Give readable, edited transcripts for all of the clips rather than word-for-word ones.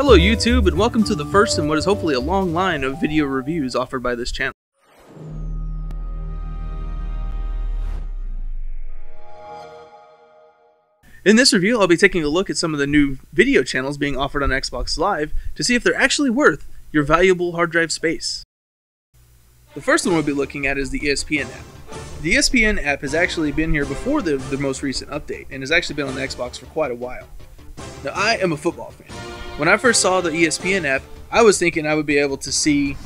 Hello YouTube, and welcome to the first in what is hopefully a long line of video reviews offered by this channel. In this review, I'll be taking a look at some of the new video channels being offered on Xbox Live to see if they're actually worth your valuable hard drive space. The first one we'll be looking at is the Espn app. The Espn app has actually been here before the most recent update, and has actually been on the Xbox for quite a while. Now, I am a football fan. When I first saw the Espn app, I was thinking I would be able to see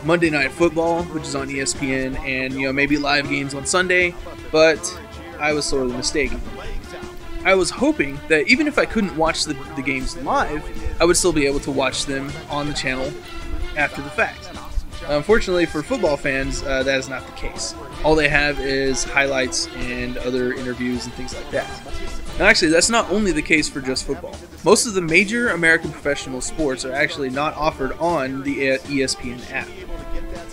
Monday Night Football, which is on ESPN, and maybe live games on Sunday, but I was sorely mistaken. I was hoping that even if I couldn't watch the games live, I would still be able to watch them on the channel after the fact. Unfortunately for football fans, that is not the case. All they have is highlights and other interviews and things like that. Now actually, that's not only the case for just football. Most of the major American professional sports are actually not offered on the ESPN app.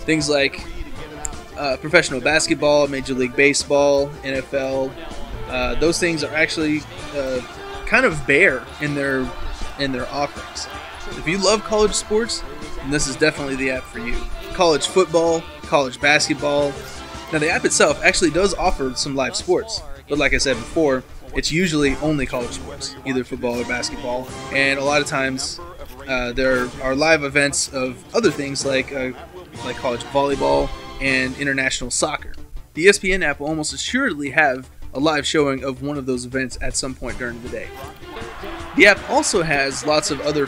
Things like professional basketball, Major League Baseball, NFL, those things are actually kind of bare in their offerings. If you love college sports, then this is definitely the app for you. College football, college basketball. Now the app itself actually does offer some live sports, but like I said before, it's usually only college sports, either football or basketball, and a lot of times there are live events of other things like college volleyball and international soccer. The ESPN app will almost assuredly have a live showing of one of those events at some point during the day. The app also has lots of other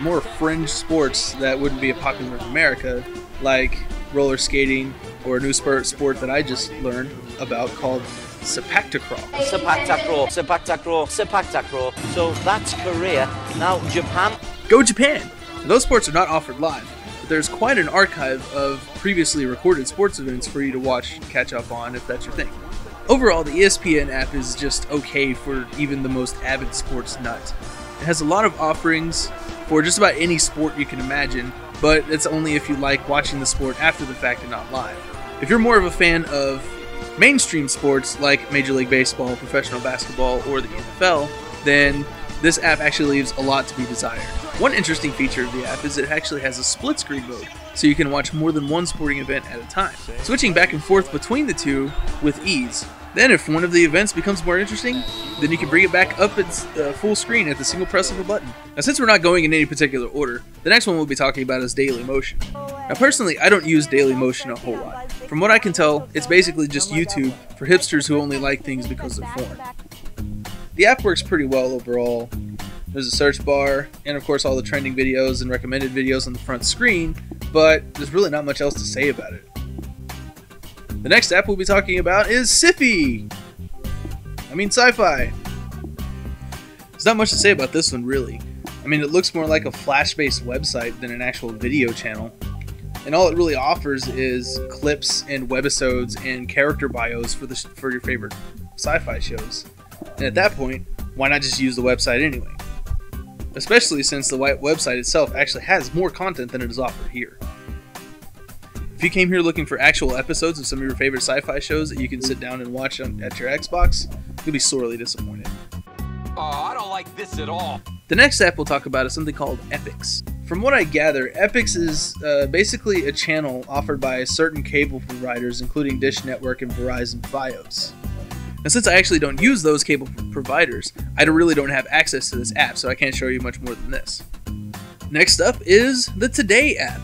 more fringe sports that wouldn't be popular in America, like roller skating or a new sport that I just learned about called sepak takraw. Sepak takraw, sepak takraw, sepak takraw. So that's Korea. Now Japan. Go Japan! Those sports are not offered live, but there's quite an archive of previously recorded sports events for you to watch and catch up on if that's your thing. Overall, the ESPN app is just okay for even the most avid sports nut. It has a lot of offerings for just about any sport you can imagine, but it's only if you like watching the sport after the fact and not live. If you're more of a fan of mainstream sports like Major League Baseball, professional basketball, or the NFL, then this app actually leaves a lot to be desired. One interesting feature of the app is it actually has a split screen mode, so you can watch more than one sporting event at a time, switching back and forth between the two with ease. Then if one of the events becomes more interesting, then you can bring it back up its full screen at the single press of a button. Now since we're not going in any particular order, the next one we'll be talking about is Dailymotion. Now personally, I don't use Dailymotion a whole lot. From what I can tell, it's basically just YouTube for hipsters who only like things because they're foreign. The app works pretty well overall. There's a search bar, and of course all the trending videos and recommended videos on the front screen, but there's really not much else to say about it. The next app we'll be talking about is Sci-Fi. There's not much to say about this one, really. It looks more like a Flash-based website than an actual video channel. And all it really offers is clips and webisodes and character bios for your favorite sci-fi shows. And at that point, why not just use the website anyway? Especially since the website itself actually has more content than it is offered here. If you came here looking for actual episodes of some of your favorite sci-fi shows that you can sit down and watch at your Xbox, you'll be sorely disappointed. Oh, I don't like this at all. The next app we'll talk about is something called Epix. From what I gather, Epix is basically a channel offered by certain cable providers, including Dish Network and Verizon Fios. Now since I actually don't use those cable providers, I really don't have access to this app, so I can't show you much more than this. Next up is the Today app.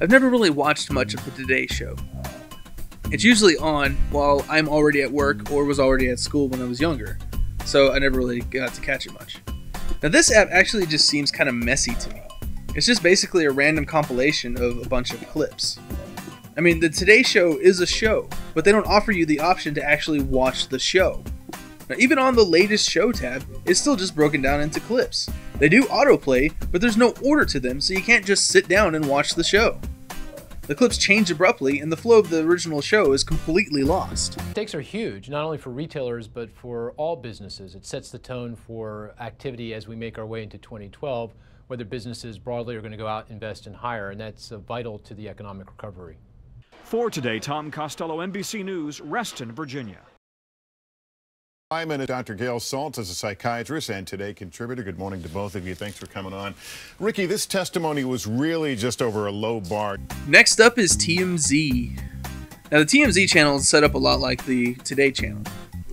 I've never really watched much of the Today Show. It's usually on while I'm already at work or was already at school when I was younger, so I never really got to catch it much. Now this app actually just seems kind of messy to me. It's just basically a random compilation of a bunch of clips. The Today Show is a show, but they don't offer you the option to actually watch the show. Now even on the latest show tab, it's still just broken down into clips. They do autoplay, but there's no order to them, so you can't just sit down and watch the show. The clips change abruptly, and the flow of the original show is completely lost. Stakes are huge, not only for retailers, but for all businesses. It sets the tone for activity as we make our way into 2012, whether businesses broadly are going to go out, invest, and hire, and that's vital to the economic recovery. For Today, Tom Costello, NBC News, Reston, Virginia. I'm in Dr. Gail Saltz is a psychiatrist and Today contributor. Good morning to both of you. Thanks for coming on. Ricky, this testimony was really just over a low bar. Next up is TMZ. Now, the TMZ channel is set up a lot like the Today channel.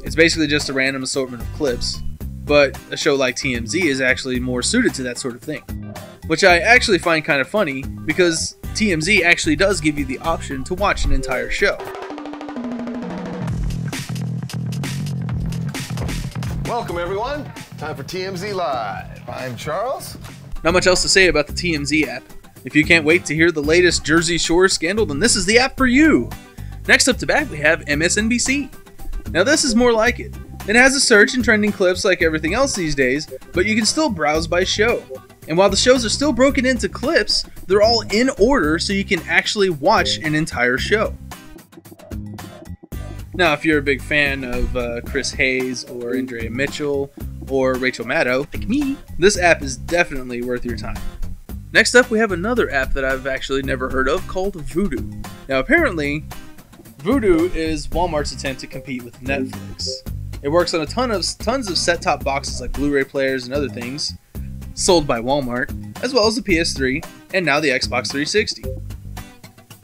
It's basically just a random assortment of clips, but a show like TMZ is actually more suited to that sort of thing, which I actually find kind of funny because TMZ actually does give you the option to watch an entire show. Welcome, everyone. Time for TMZ Live. I'm Charles. Not much else to say about the TMZ app. If you can't wait to hear the latest Jersey Shore scandal, then this is the app for you. Next up to bat, we have Msnbc. Now this is more like it. It has a search and trending clips like everything else these days, but you can still browse by show. And while the shows are still broken into clips, they're all in order so you can actually watch an entire show. Now, if you're a big fan of Chris Hayes or Andrea Mitchell or Rachel Maddow, like me, this app is definitely worth your time. Next up, we have another app that I've actually never heard of called Voodoo. Now, apparently, Voodoo is Walmart's attempt to compete with Netflix. It works on tons of set-top boxes like Blu-ray players and other things sold by Walmart, as well as the PS3 and now the Xbox 360.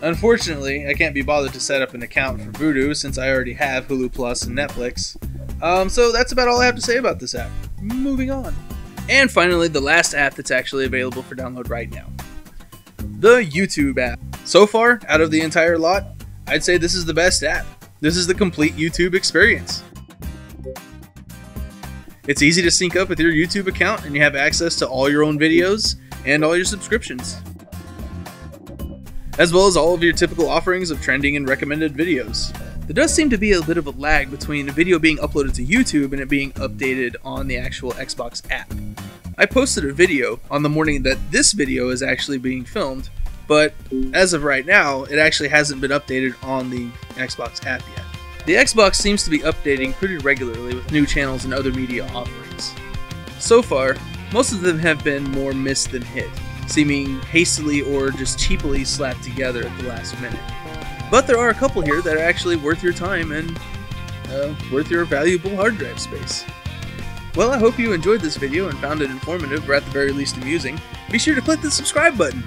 Unfortunately, I can't be bothered to set up an account for Voodoo since I already have Hulu Plus and Netflix. So that's about all I have to say about this app. Moving on. And finally, the last app that's actually available for download right now. The YouTube app. So far, out of the entire lot, I'd say this is the best app. This is the complete YouTube experience. It's easy to sync up with your YouTube account and you have access to all your own videos and all your subscriptions, as well as all of your typical offerings of trending and recommended videos. There does seem to be a bit of a lag between a video being uploaded to YouTube and it being updated on the actual Xbox app. I posted a video on the morning that this video is actually being filmed, but as of right now, it actually hasn't been updated on the Xbox app yet. The Xbox seems to be updating pretty regularly with new channels and other media offerings. So far, most of them have been more miss than hit, seeming hastily or just cheaply slapped together at the last minute. But there are a couple here that are actually worth your time and worth your valuable hard drive space. Well, I hope you enjoyed this video and found it informative or at the very least amusing. Be sure to click the subscribe button.